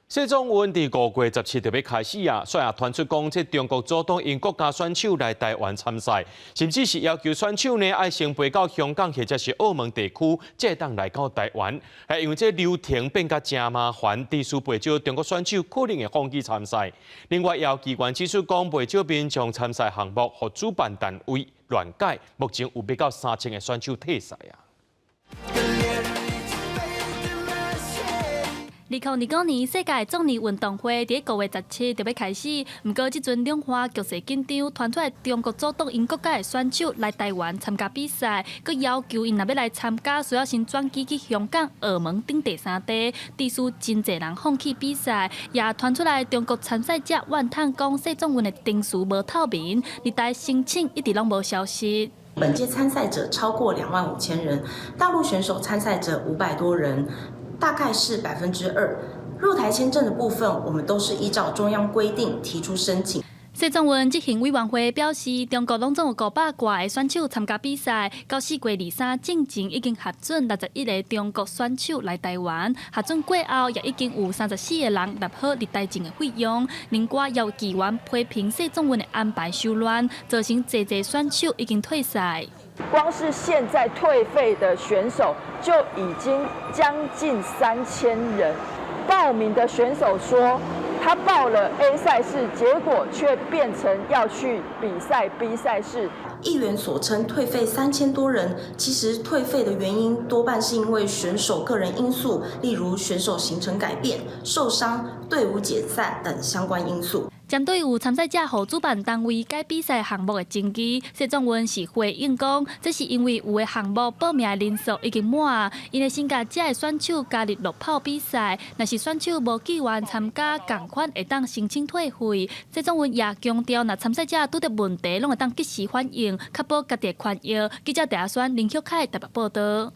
谢宗文伫5月17就要开始啊，率也传出讲，即中国主动因国家选手来台湾参赛，甚至是要求选手呢爱先飞到香港或者是澳门地区，才当来到台湾。系因为这流程变甲真麻烦，地数不少中国选手可能会放弃参赛。另外，也有机关指出讲，不少民众参赛项目和主办单位乱改，目前有不到3000个选手退赛啊。 2029年世界壮年运动会伫5月17就要开始，不过即阵两岸局势紧张，传出来中国主动因国家的选手来台湾参加比赛，佮要求因若要来参加，需要先转机去香港、澳门等第三地，致使真侪人放弃比赛。也传出来中国参赛者怨叹讲，谢仲文的定数无透明，日台申请一直拢无消息。 本届参赛者超过25000人，大陆选手参赛者500多人，大概是2%。入台签证的部分，我们都是依照中央规定提出申请。 谢仲文执行委员会表示，中国拢总有500挂的选手参加比赛，到4月23进前已经核准61个中国选手来台湾，核准过后也已经有34个人纳好入台证的费用。另外，也有议员批评谢仲文的安排手乱，造成侪选手已经退赛。 光是现在退费的选手就已经将近3000人，报名的选手说。 他报了 A 赛事，结果却变成要去比赛 B 赛事。议员所称退费3000多人，其实退费的原因多半是因为选手个人因素，例如选手行程改变、受伤、队伍解散等相关因素。 针对有参赛者和主办单位改比赛项目的争议，谢仲文是回应讲，这是因为有的项目报名的人数已经满，因为先甲这的选手加入落跑比赛，若是选手无计划参加，同款会当申请退费。谢仲文也强调，若参赛者拄到问题，拢会当及时反映，确保家己的权益。记者戴亚轩林秀凯台北报道。